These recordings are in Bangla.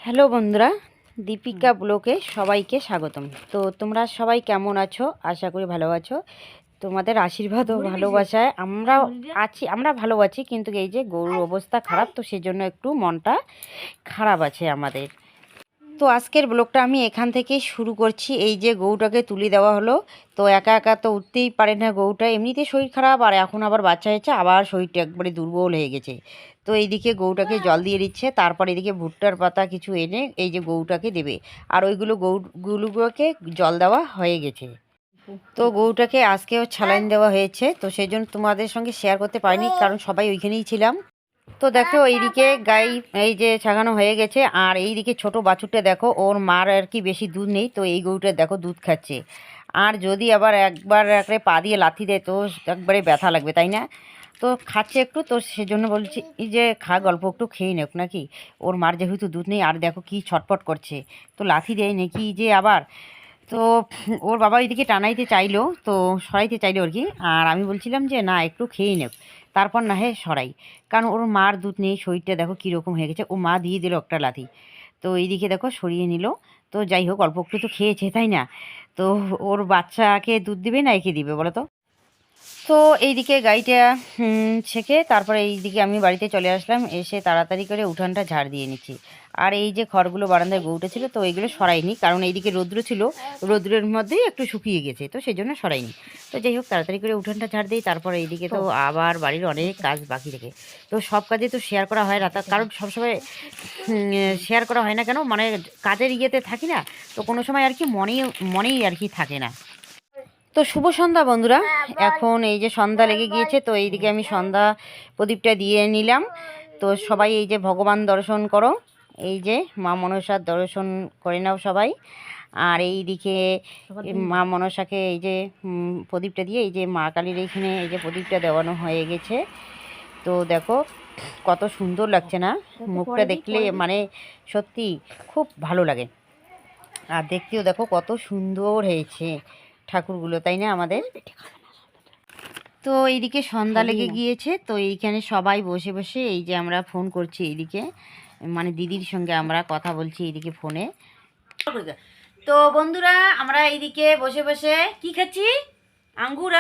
হ্যালো বন্ধুরা, দীপিকা ব্লগে সবাইকে স্বাগতম। তো তোমরা সবাই কেমন আছো? আশা করি ভালো আছো। তোমাদের আশীর্বাদ ও ভালোবাসায় আমরা ভালো আছি, কিন্তু এই যে গরুর অবস্থা খারাপ, তো সেজন্য একটু মনটা খারাপ আছে আমাদের। তো আজকের ব্লগটা আমি এখান থেকেই শুরু করছি। এই যে গরুটাকে তুলে দেওয়া হলো, তো একা একা তো উঠতেই পারে না গরুটা, এমনিতে শরীর খারাপ, আর এখন আবার বাচ্চা হয়েছে, আবার শরীরটা একবারে দুর্বল হয়ে গেছে। তো এইদিকে গরুটাকে জল দিয়ে দিচ্ছে, তারপর এদিকে ভুট্টার পাতা কিছু এনে এই যে গরুটাকে দেবে, আর ওইগুলো গরুগুলোকে জল দেওয়া হয়ে গেছে। তো গরুটাকে আজকেও স্যালাইন দেওয়া হয়েছে, তো সেই জন্য তোমাদের সঙ্গে শেয়ার করতে পারিনি, কারণ সবাই ওইখানেই ছিলাম। তো দেখো এইদিকে গাই এই যে ছাগানো হয়ে গেছে, আর এইদিকে ছোট বাছুরটা দেখো, ওর মার আর কি বেশি দুধ নেই, তো এই গরুটা দেখো দুধ খাচ্ছে। আর যদি আবার একবার একবারে পা দিয়ে লাথি দেয় তো একবারে ব্যথা লাগবে, তাই না? তো খাচ্ছে একটু, তো সেজন্য বলছি এই যে খা, গল্প একটু খেয়ে নেক নাকি। ওর মার যেহেতু দুধ নেই, আর দেখো কি ছটপট করছে, তো লাথি দেয় নাকি যে আবার। তো ওর বাবা এইদিকে টানাইতে চাইলো, তো সরাইতে চাইলো আর কি, আর আমি বলছিলাম যে না, একটু খেয়ে নেব, তারপর না হে সরাই, কারণ ওর মার দুধ নেই, শরীরটা দেখো কীরকম হয়ে গেছে। ও মা দিয়ে দিল একটা লাথি, তো এইদিকে দেখো সরিয়ে নিল। তো যাই হোক, অল্প একটু তো খেয়েছে, তাই না? তো ওর বাচ্চাকে দুধ দিবে না একে দিবে বলো তো? তো এইদিকে গাড়িটা ছেঁকে তারপরে এইদিকে আমি বাড়িতে চলে আসলাম, এসে তাড়াতাড়ি করে উঠানটা ঝাড় দিয়ে নিচ্ছি। আর এই যে খড়গুলো বারান্দায় গরুটা ছিল, তো এইগুলো সরাইনি, কারণ এইদিকে রৌদ্র ছিল, রৌদ্রের মধ্যেই একটু শুকিয়ে গেছে, তো সেই জন্য সরাইনি। তো যাই হোক, তাড়াতাড়ি করে উঠানটা ঝাড় দিই, তারপরে এইদিকে তো আবার বাড়ির অনেক কাজ বাকি থাকে। তো সব কাজে তো শেয়ার করা হয় না, তার কারণ সবসময় শেয়ার করা হয় না কেন, মানে কাজের ইয়েতে থাকি না, তো কোনো সময় আর কি মনেই আর কি থাকে না। তো শুভ সন্ধ্যা বন্ধুরা, এখন এই যে সন্ধ্যা লেগে গিয়েছে, তো এইদিকে আমি সন্ধ্যা প্রদীপটা দিয়ে নিলাম। তো সবাই এই যে ভগবান দর্শন করো, এই যে মা মনসার দর্শন করে নাও সবাই। আর এই দিকে মা মনসাকে এই যে প্রদীপটা দিয়ে, এই যে মা কালীর এইখানে এই যে প্রদীপটা দেওয়ানো হয়ে গেছে। তো দেখো কত সুন্দর লাগছে না, মুখটা দেখলে মানে সত্যি খুব ভালো লাগে। আর দেখতেও দেখো কত সুন্দর হয়েছে ঠাকুরগুলো, তাই না আমাদের? তো এইদিকে সন্ধ্যা লেগে গিয়েছে, তো এইখানে সবাই বসে বসে এই যে আমরা ফোন করছি, এইদিকে মানে দিদির সঙ্গে আমরা কথা বলছি এইদিকে ফোনে। তো বন্ধুরা, আমরা এইদিকে বসে বসে কি খাচ্ছি? আঙ্গুর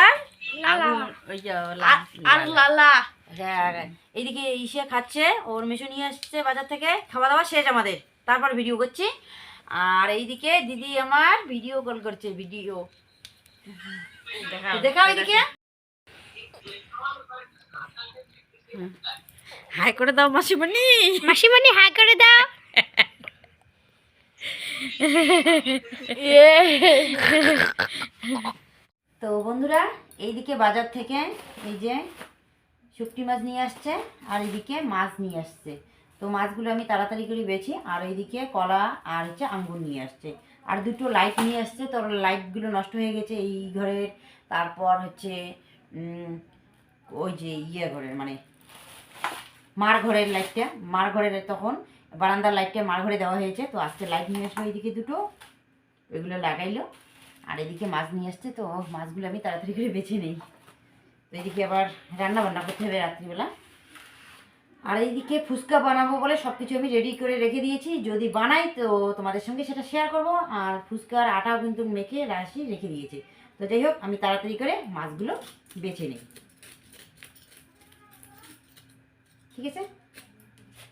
আর লালা। এইদিকে ইসে খাচ্ছে, ওর মেশো নিয়ে আসছে বাজার থেকে, খাওয়া দাওয়া শেষ আমাদের, তারপর ভিডিও করছি। আর এইদিকে দিদি আমার ভিডিও কল করছে, ভিডিও দেখাও এইদিকে। হাই করে দাও মাসিমণি, মাসিমণি হাই করে দাও। তো বন্ধুরা, এইদিকে বাজার থেকে এই যে শুকটি মাছ নিয়ে আসছে, আর এইদিকে মাছ নিয়ে আসছে। তো মাছগুলো আমি তাড়াতাড়ি করে বেছি, আর এইদিকে কলা আর হচ্ছে আঙ্গুর নিয়ে আসছে, আর দুটো লাইট নিয়ে আসছে। তো লাইটগুলো নষ্ট হয়ে গেছে এই ঘরের, তারপর হচ্ছে ওই যে ইয়ে ঘরের মানে মার ঘরের লাইটটা, মার ঘরের তখন বারান্দার লাইটটা মার ঘরে দেওয়া হয়েছে, তো আজকে লাইট নিয়ে আসলো এইদিকে দুটো, ওইগুলো লাগাইলো। আর এদিকে মাছ নিয়ে আসছে, তো মাছগুলো আমি তাড়াতাড়ি করে বেছে নেই। তো এদিকে আবার রান্না বান্না করতে হবে রাত্রিবেলা। আর এইদিকে ফুচকা বানাবো বলে সব কিছু আমি রেডি করে রেখে দিয়েছি, যদি বানাই তো তোমাদের সঙ্গে সেটা শেয়ার করব। আর ফুচকার আটাও কিন্তু মেখে রাশি রেখে দিয়েছি। তো যাই হোক, আমি তাড়াতাড়ি করে মাছগুলো বেছে নিই, ঠিক আছে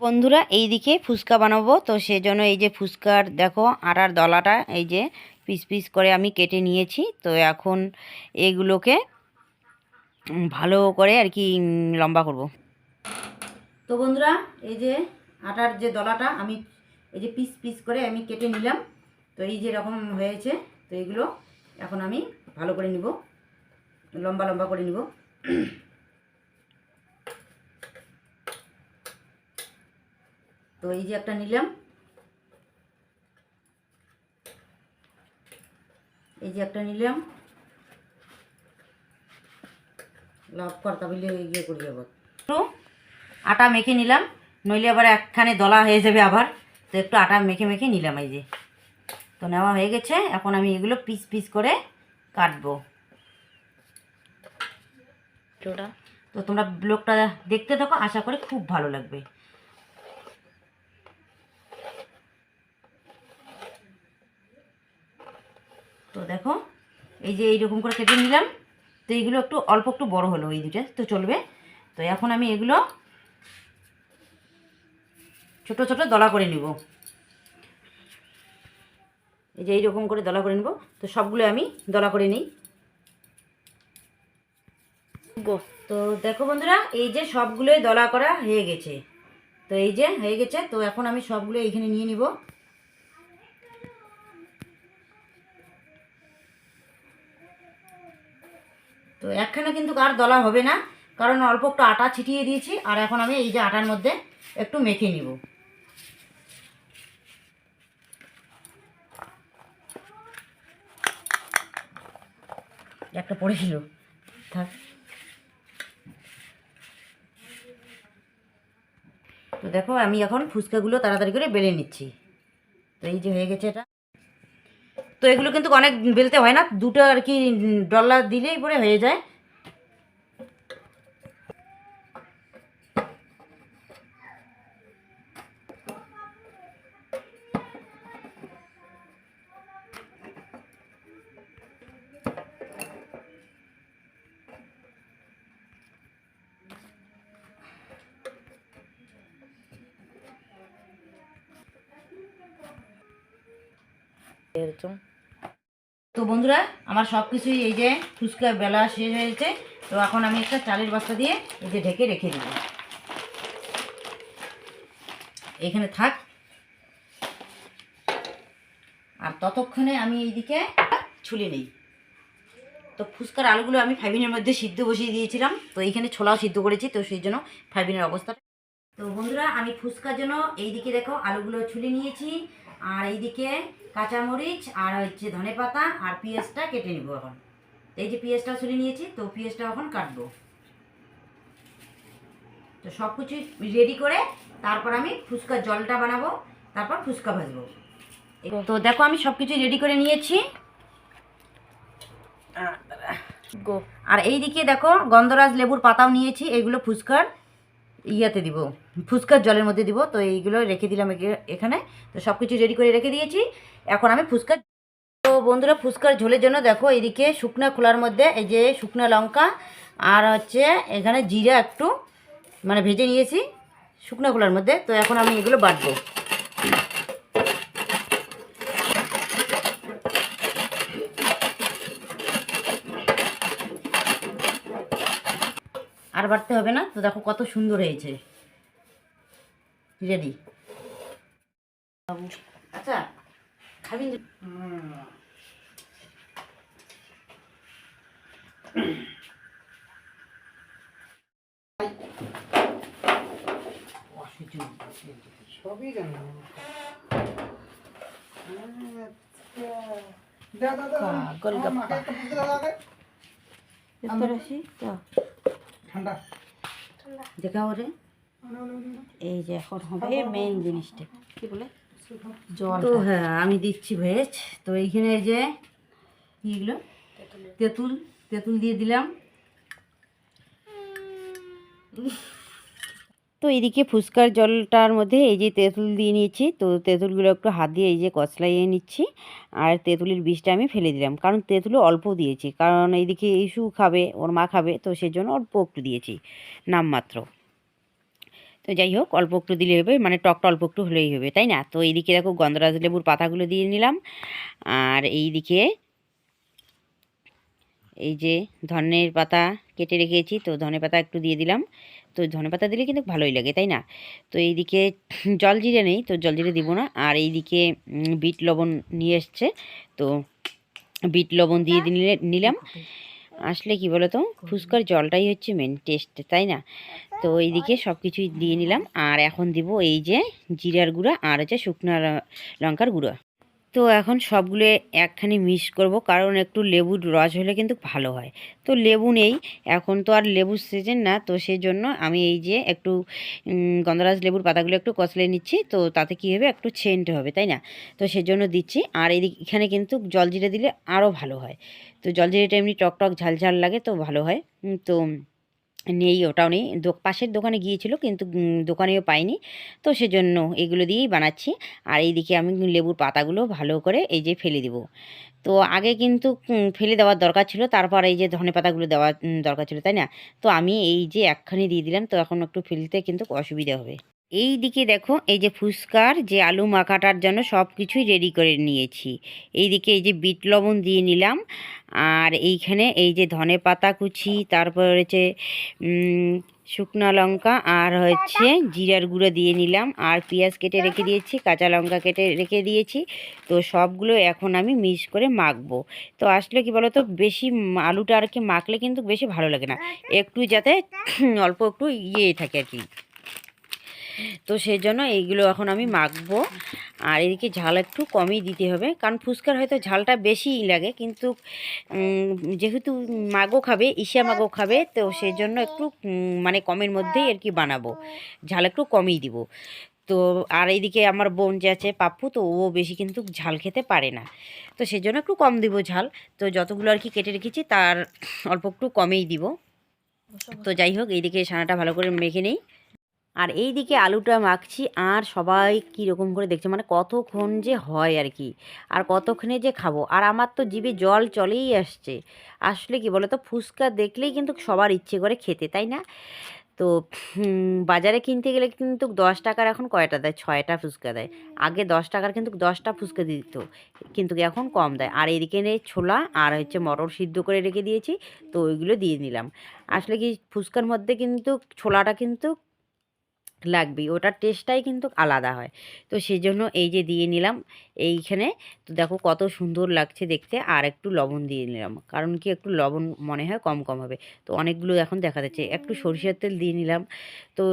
বন্ধুরা? এইদিকে ফুচকা বানাবো, তো সেজন্য এই যে ফুচকার দেখো আটার দলাটা এই যে পিস পিস করে আমি কেটে নিয়েছি। তো এখন এগুলোকে ভালো করে আর কি লম্বা করব। তো বন্ধুরা, এই যে আটার যে দলাটা আমি এই যে পিস পিস করে আমি কেটে নিলাম, তো এই যে এরকম হয়েছে। তো এগুলো এখন আমি ভালো করে নিব, লম্বা লম্বা করে নিব। তো এই যে একটা নিলাম, এই যে একটা নিলাম, লাভ করতে বলে ইয়ে করি আবার একটু আটা মেখে নিলাম, নইলে আবার একখানে দলা হয়ে যাবে আবার। তো একটু আটা মেখে মেখে নিলাম, এই যে তো নেওয়া হয়ে গেছে। এখন আমি এগুলো পিস পিস করে কাটবো। তো তোমরা ব্লগটা দেখতে থাকো, আশা করি খুব ভালো লাগবে। তো দেখো এই যে এইরকম করে কেটে নিলাম। তো এইগুলো একটু অল্প একটু বড় হলো, এই দুটো তো চলবে। তো এখন আমি এগুলো ছোট ছোট দলা করে নিব। এই যে এইরকম করে দলা করে নেব। তো সবগুলো আমি দলা করে নিই। তো দেখো বন্ধুরা, এই যে সবগুলোই দলা করা হয়ে গেছে। তো এই যে হয়ে গেছে। তো এখন আমি সবগুলো এইখানে নিয়ে নিব। তো একখানে কিন্তু আর দলা হবে না, কারণ অল্প একটু আটা ছিটিয়ে দিয়েছি। আর এখন আমি এই যে আটার মধ্যে একটু মেখে নিব। একটা পড়েছিল, থাক। তো দেখো আমি এখন ফুচকাগুলো তাড়াতাড়ি করে বেলে নিচ্ছি। তো এই যে হয়ে গেছে এটা। তো এগুলো কিন্তু অনেক বেলতে হয় না, দুটো আর কি ডলা দিলেই পরে হয়ে যায়। তো বন্ধুরা, আমার সব কিছুই এই যে ফুচকা বেলা শেষ হয়েছে। তো এখন আমি একটা চালের বস্তা দিয়ে এই যে ঢেকে রেখে দিব। এখানে থাক। আর ততক্ষণে আমি এইদিকে ছুলে নেই। তো ফুচকার আলুগুলো আমি ফাইবিনের মধ্যে সিদ্ধ বসিয়ে দিয়েছিলাম। তো এইখানে ছোলাও সিদ্ধ করেছি, তো সেই জন্য ফাইবিনের অবস্থা। তো বন্ধুরা, আমি ফুচকার জন্য এইদিকে দেখো আলুগুলো ছুলে নিয়েছি। আর এইদিকে কাঁচামরিচ আর হচ্ছে ধনেপাতা আর পেঁয়াজটা কেটে নিব এখন। এই যে পেঁয়াজটা ছুলে নিয়েছি, তো পেঁয়াজটা এখন কাটবো। তো সব কিছু রেডি করে তারপর আমি ফুচকার জলটা বানাবো, তারপর ফুচকা ভাজবো। তো দেখো আমি সব কিছু রেডি করে নিয়েছি। আর এইদিকে দেখো গন্ধরাজ লেবুর পাতাও নিয়েছি, এগুলো ফুচকার ইয়াতে দিব, ফুচকার জলের মধ্যে দিব। তো এইগুলো রেখে দিলাম এখানে। তো সব কিছু রেডি করে রেখে দিয়েছি। এখন আমি ফুচকার, তো বন্ধুরা ফুচকার ঝোলের জন্য দেখো এইদিকে শুকনো খোলার মধ্যে এই যে শুকনো লঙ্কা আর হচ্ছে এখানে জিরা একটু মানে ভেজে নিয়েছি শুকনো খোলার মধ্যে। তো এখন আমি এগুলো বাটবো। আর বাটতে হবে না। তো দেখো কত সুন্দর হয়েছে, রেডি। আচ্ছা খাবি? সবই জানি। ঠান্ডা দেখাও রে। এই যে এখন হবে মেইন জিনিসটা, কি বলে জল। তো হ্যাঁ আমি দিচ্ছি ভেজ। তো এইখানে এই যে এইগুলো তেঁতুল তেঁতুল দিয়ে দিলাম। তো এইদিকে ফুচকার জলটার মধ্যে এই যে তেঁতুল দিয়ে নিয়েছি। তো তেঁতুলগুলো একটু হাত দিয়ে এই যে কচলাইয়ে নিচ্ছি। আর তেঁতুলের বীজটা আমি ফেলে দিলাম, কারণ তেঁতুলও অল্প দিয়েছি, কারণ এইদিকে ইস্যু খাবে, ওর মা খাবে, তো সেজন্য অল্প একটু দিয়েছি নামমাত্র। তো যাই হোক অল্প একটু দিলে হবে, মানে টকটা অল্প একটু হলেই হবে, তাই না? তো এইদিকে দেখো গন্ধরাজ লেবুর পাতাগুলো দিয়ে নিলাম। আর এইদিকে এই যে ধনের পাতা কেটে রেখেছি, তো ধনে পাতা একটু দিয়ে দিলাম। তো ধনে পাতা দিলে কিন্তু ভালোই লাগে, তাই না? তো এইদিকে জল জিরে নেই, তো জল জিরে দিব না। আর এইদিকে বিট লবণ নিয়ে এসছে, তো বিট লবণ দিয়ে নিলাম। আসলে কি বলো তো, ফুচকার জলটাই হচ্ছে মেন টেস্ট, তাই না? তো এইদিকে সব কিছুই দিয়ে নিলাম। আর এখন দিব এই যে জিরার গুঁড়া আর হচ্ছে শুকনো লঙ্কার গুঁড়া। তো এখন সবগুলো একখানি মিক্স করব, কারণ একটু লেবুর রস হলে কিন্তু ভালো হয়। তো লেবু নেই এখন, তো আর লেবুর সিজন না, তো সেই জন্য আমি এই যে একটু গন্ধরাজ লেবুর পাতাগুলো একটু কচলে নিচ্ছি। তো তাতে কী হবে, একটু সেন্ট হবে, তাই না? তো সেজন্য দিচ্ছি। আর এখানে কিন্তু জলজিরা দিলে আরও ভালো হয়। তো জলজিরাটা এমনি টক টক ঝাল ঝাল লাগে, তো ভালো হয়। তো নেই, ওটাও নেই, পাশের দোকানে গিয়েছিল কিন্তু দোকানেও পাইনি, তো সেজন্য এগুলো দিয়েই বানাচ্ছি। আর এইদিকে আমি লেবুর পাতাগুলো ভালো করে এই যে ফেলে দেবো। তো আগে কিন্তু ফেলে দেওয়ার দরকার ছিল, তারপর এই যে ধনে পাতাগুলো দেওয়ার দরকার ছিল, তাই না? তো আমি এই যে একখানি দিয়ে দিলাম, তো এখন একটু ফেলতে কিন্তু অসুবিধা হবে। এই দিকে দেখো, এই যে ফুচকার যে আলু মাখাটার জন্য সব কিছুই রেডি করে নিয়েছি। এইদিকে এই যে বিট লবণ দিয়ে নিলাম, আর এইখানে এই যে ধনে পাতা কুচি, তারপর হচ্ছে শুকনো লঙ্কা, আর হচ্ছে জিরার গুঁড়ো দিয়ে নিলাম, আর পেঁয়াজ কেটে রেখে দিয়েছি, কাঁচা লঙ্কা কেটে রেখে দিয়েছি। তো সবগুলো এখন আমি মিক্স করে মাখবো। তো আসলে কি বলো তো, বেশি আলুটা আর কি মাখলে কিন্তু বেশি ভালো লাগে না, একটু যাতে অল্প একটু থাকে আর কি। তো সেই জন্য এইগুলো এখন আমি মাখবো। আর এদিকে ঝাল একটু কমই দিতে হবে, কারণ ফুচকার হয়তো ঝালটা বেশিই লাগে, কিন্তু যেহেতু মাগো খাবে, ঈশা মাগো খাবে, তো সেই জন্য একটু মানে কমের মধ্যেই আর কি বানাবো, ঝাল একটু কমই দিব। তো আর এইদিকে আমার বোন যে আছে পাপ্পু, তো ও বেশি কিন্তু ঝাল খেতে পারে না, তো সেই জন্য একটু কম দিব ঝাল। তো যতগুলো আর কি কেটে রেখেছি তার অল্প একটু কমেই দিব। তো যাই হোক, এইদিকে ছানাটা ভালো করে মেখে নেই, আর এই দিকে আলুটা মাখছি। আর সবাই কীরকম করে দেখছে, মানে কতক্ষণ যে হয় আর কি, আর কতক্ষণে যে খাবো, আর আমার তো জিভে জল চলেই আসছে। আসলে কি বলো তো, ফুচকা দেখলেই কিন্তু সবার ইচ্ছে করে খেতে, তাই না? তো বাজারে কিনতে গেলে কিন্তু 10 টাকার এখন কয়টা দেয়, 6টা ফুচকা দেয়। আগে 10 টাকার কিন্তু 10টা ফুচকা দিত, কিন্তু এখন কম দেয়। আর এদিকে নেই ছোলা, আর হচ্ছে মটর সিদ্ধ করে রেখে দিয়েছি, তো ওইগুলো দিয়ে নিলাম। আসলে কি ফুচকার মধ্যে কিন্তু ছোলাটা কিন্তু লাগবেই, ওটার টেস্টটাই কিন্তু আলাদা হয়। তো সেই জন্য এই যে দিয়ে নিলাম এইখানে। তো দেখো কত সুন্দর লাগছে দেখতে। আর একটু লবণ দিয়ে নিলাম, কারণ কি একটু লবণ মনে হয় কম কম হবে। তো অনেকগুলো এখন দেখা যাচ্ছে, একটু সরিষার তেল দিয়ে নিলাম। তো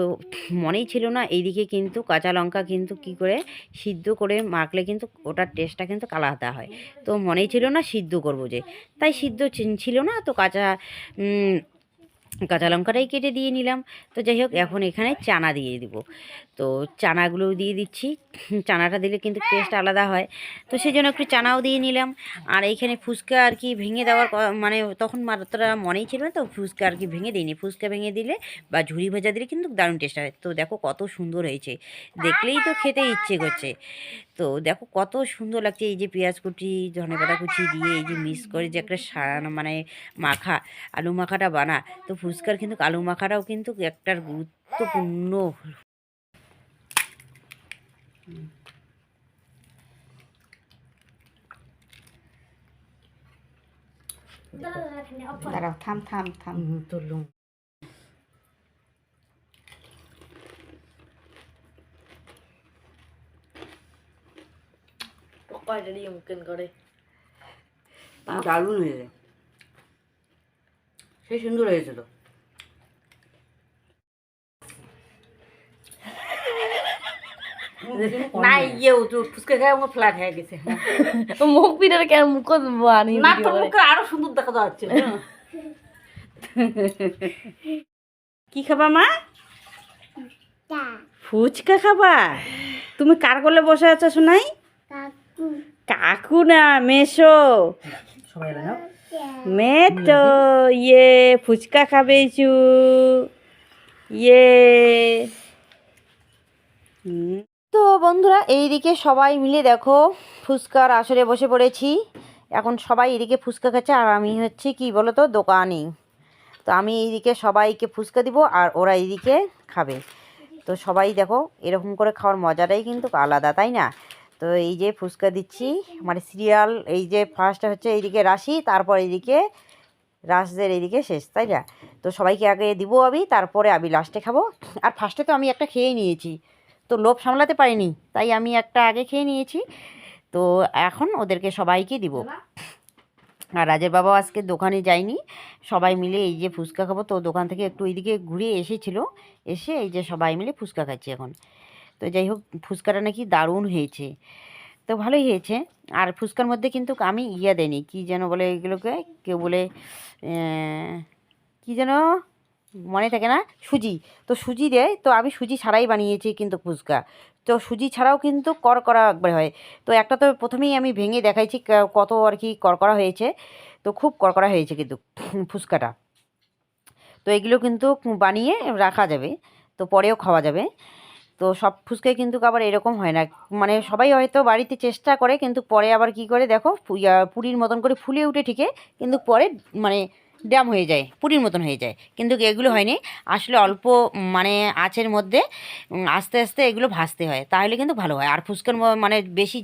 মনেই ছিল না, এইদিকে কিন্তু কাঁচা লঙ্কা কিন্তু কি করে সিদ্ধ করে মাখলে কিন্তু ওটার টেস্টটা কিন্তু আলাদা হয়। তো মনেই ছিল না সিদ্ধ করবো যে, তাই সিদ্ধ ছিল না, তো কাঁচা লঙ্কাটাই কেটে দিয়ে নিলাম। তো যাই হোক, এখন এখানে চানা দিয়ে দিব। তো চানাগুলোও দিয়ে দিচ্ছি, চানাটা দিলে কিন্তু টেস্ট আলাদা হয়। তো সেই জন্য একটু চানাও দিয়ে নিলাম। আর এইখানে ফুচকা আর কি ভেঙে দেওয়ার মানে তখন মাত্রা মনেই ছিল না, তো ফুচকা আর কি ভেঙে দিইনি। ফুচকা ভেঙে দিলে বা ঝুরি ভাজা দিলে কিন্তু দারুণ টেস্ট হয়। তো দেখো কত সুন্দর হয়েছে, দেখলেই তো খেতে ইচ্ছে করছে। তো দেখো কত সুন্দর লাগছে, এই যে পেঁয়াজ কুচি, ধনেপাতা কুচি দিয়ে এই যে মিক্স করে যে একটা মানে মাখা, আলু মাখাটা বানা। তো ফুচকার কিন্তু আলু মাখাটাও কিন্তু একটা গুরুত্বপূর্ণ। দাঁড়াও, থাম থাম থাম। তুলুম। দারুণ হয়েছে, সেই সুন্দর হয়েছে তো। না ইয়েও তো ফুচকা খায় আমার ফ্ল্যাট হয়ে গেছে। মুখ পিটার কেন মুখ বানি না তোর মুখে আরো সুন্দর দেখা যাচ্ছে। কি খাবা মা? ফুচকা খাবা? তুমি কার কোলে বসে আছো শোনাই? কাকু না, মেশো। মেতো ইয়ে ফুচকা খাবে চু ইয়ে। তো বন্ধুরা, এইদিকে সবাই মিলে দেখো ফুচকার আসরে বসে পড়েছি। এখন সবাই এদিকে ফুচকা খাচ্ছে, আর আমি হচ্ছে কি বলো তো, দোকানি। তো আমি এইদিকে সবাইকে ফুচকা দিব, আর ওরা এইদিকে খাবে। তো সবাই দেখো এরকম করে খাওয়ার মজাটাই কিন্তু আলাদা, তাই না? তো এই যে ফুচকা দিচ্ছি, মানে সিরিয়াল, এই যে ফার্স্ট হচ্ছে এইদিকে রাশি, তারপর এইদিকে রাশদের এইদিকে শেষ, তাই না? তো সবাইকে আগে দিব আমি, তারপরে আমি লাস্টে খাবো। আর ফার্স্টে তো আমি একটা খেয়েই নিয়েছি, তো লোভ সামলাতে পারিনি, তাই আমি একটা আগে খেয়ে নিয়েছি। তো এখন ওদেরকে সবাইকে দিব। আর রাজের বাবাও আজকে দোকানে যায়নি, সবাই মিলে এই যে ফুচকা খাবো। তো দোকান থেকে একটু এইদিকে ঘুরে এসেছিল, এসে এই যে সবাই মিলে ফুচকা খাচ্ছি এখন। তো যাই হোক, ফুচকাটা নাকি দারুণ হয়েছে, তো ভালোই হয়েছে। আর ফুচকার মধ্যে কিন্তু আমি ইয়া দেয়নি, কী যেন বলে এগুলোকে, কেউ বলে কী যেন মনে থাকে না, সুজি। তো সুজি দেয়, তো আমি সুজি ছাড়াই বানিয়েছি কিন্তু ফুচকা। তো সুজি ছাড়াও কিন্তু করকরা একবার হয়। তো একটা তো প্রথমেই আমি ভেঙে দেখাইছি কত আর কি করকরা হয়েছে। তো খুব করকরা হয়েছে কিন্তু ফুচকাটা। তো এগুলো কিন্তু বানিয়ে রাখা যাবে, তো পরেও খাওয়া যাবে। তো সব ফুচকাই কিন্তু আবার এরকম হয় না, মানে সবাই হয়তো বাড়িতে চেষ্টা করে কিন্তু পরে আবার কি করে দেখো পুরীর মতন করে ফুলে উঠে ঠিকই, কিন্তু পরে মানে ড্যাম হয়ে যায়, পুরীর মতন হয়ে যায়। কিন্তু এগুলো হয়নি, আসলে অল্প মানে আঁচের মধ্যে আস্তে আস্তে এগুলো ভাজতে হয়, তাহলে কিন্তু ভালো হয়। আর ফুচকার মানে বেশি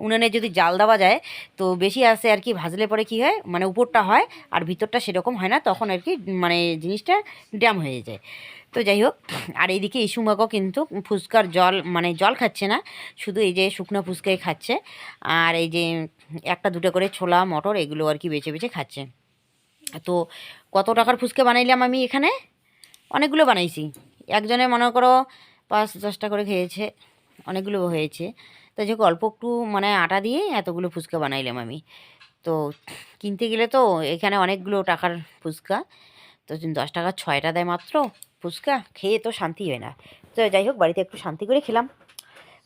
উনুনে যদি জাল দেওয়া যায় তো বেশি আসে আর কি, ভাজলে পরে কি হয় মানে উপরটা হয় আর ভিতরটা সেরকম হয় না, তখন আর কি মানে জিনিসটা ড্যাম হয়ে যায়। তো যাই হোক, আর এইদিকে ইসুমাকেও কিন্তু ফুচকার জল মানে জল খাচ্ছে না, শুধু এই যে শুকনো ফুচকাই খাচ্ছে, আর এই যে একটা দুটো করে ছোলা মটর এগুলো আর কি বেছে বেছে খাচ্ছে। তো কত টাকার ফুচকা বানাইলাম আমি এখানে, অনেকগুলো বানাইছি। একজনে মনে করো 5-10টা করে খেয়েছে, অনেকগুলো হয়েছে। তো যাই হোক, অল্প একটু মানে আটা দিয়ে এতগুলো ফুচকা বানাইলাম আমি। তো কিনতে গেলে তো এখানে অনেকগুলো টাকার ফুচকা, তো 10 টাকা 6টা দেয় মাত্র ফুচকা, খেয়ে তো শান্তি হয় না। তো যাই হোক, বাড়িতে একটু শান্তি করে খেলাম,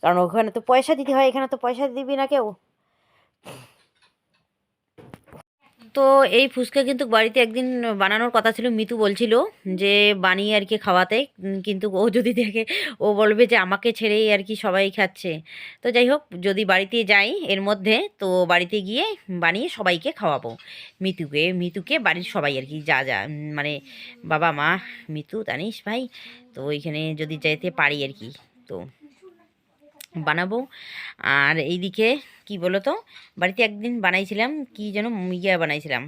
কারণ ওখানে তো পয়সা দিতে হয়, এখানে তো পয়সা দিবি না কেউ। তো এই ফুচকা কিন্তু বাড়িতে একদিন বানানোর কথা ছিল, মিতু বলছিল যে বানিয়ে আর কি খাওয়াতে, কিন্তু ও যদি দেখে ও বলবে যে আমাকে ছেড়েই আর কি সবাই খাচ্ছে। তো যাই হোক, যদি বাড়িতে যাই এর মধ্যে, তো বাড়িতে গিয়ে বানিয়ে সবাইকে খাওয়াবো, মিতুকে বাড়ির সবাই আর কি, যা যা মানে বাবা মা মিতু তানিশ ভাই, তো ওইখানে যদি যেতে পারি আর কি, তো বানাবো। আর এইদিকে কি বলো তো, বাড়িতে একদিন বানাইছিলাম কি যেন ইয়া বানাইছিলাম,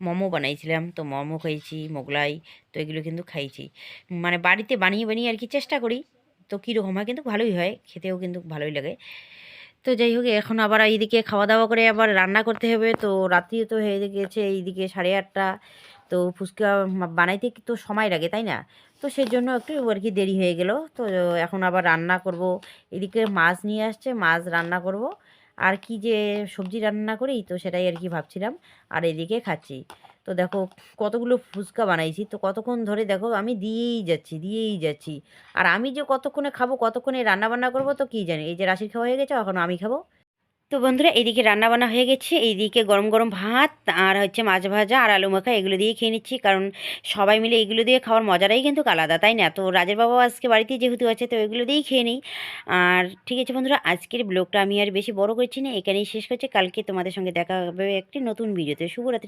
মোমো বানাইছিলাম, তো মোমো খাইছি, মোগলাই, তো এগুলো কিন্তু খাইছি। মানে বাড়িতে বানিয়ে বানিয়ে আর কি চেষ্টা করি, তো কীরকম হয় কিন্তু ভালোই হয়, খেতেও কিন্তু ভালোই লাগে। তো যাই হোক, এখন আবার এইদিকে খাওয়া দাওয়া করে আবার রান্না করতে হবে, তো রাত্রিও তো হয়ে গেছে এইদিকে 8:30। তো ফুচকা বানাইতে তো সময় লাগে তাই না, তো সেই জন্য একটু আর কি দেরি হয়ে গেল। তো এখন আবার রান্না করব, এদিকে মাছ নিয়ে আসছে, মাছ রান্না করব, আর কি যে সবজি রান্না করি তো সেটাই আর কি ভাবছিলাম, আর এদিকে খাচ্ছি। তো দেখো কতগুলো ফুচকা বানাইছি, তো কতক্ষণ ধরে দেখো আমি দিয়েই যাচ্ছি। আর আমি যে কতক্ষণে খাবো, কতক্ষণে রান্না বান্না করবো তো কি জানি, এই যে রাশির খাওয়া হয়ে গেছে, এখন আমি খাবো। তো বন্ধুরা, এইদিকে রান্না বান্না হয়ে গেছে, এইদিকে গরম গরম ভাত আর হচ্ছে মাছ ভাজা আর আলু মাখা এগুলো দিয়ে খেয়ে নিচ্ছি, কারণ সবাই মিলে এগুলো দিয়ে খাওয়ার মজাটাই কিন্তু আলাদা তাই না। তো রাজের বাবা আজকে বাড়িতে যেহেতু আছে, তো এগুলো দিয়েই খেয়ে নিই। আর ঠিক আছে বন্ধুরা, আজকের ব্লগটা আমি আর বেশি বড় করছি না, এখানেই শেষ করছি। কালকে তোমাদের সঙ্গে দেখা হবে একটি নতুন ভিডিওতে। শুভরাত্রি।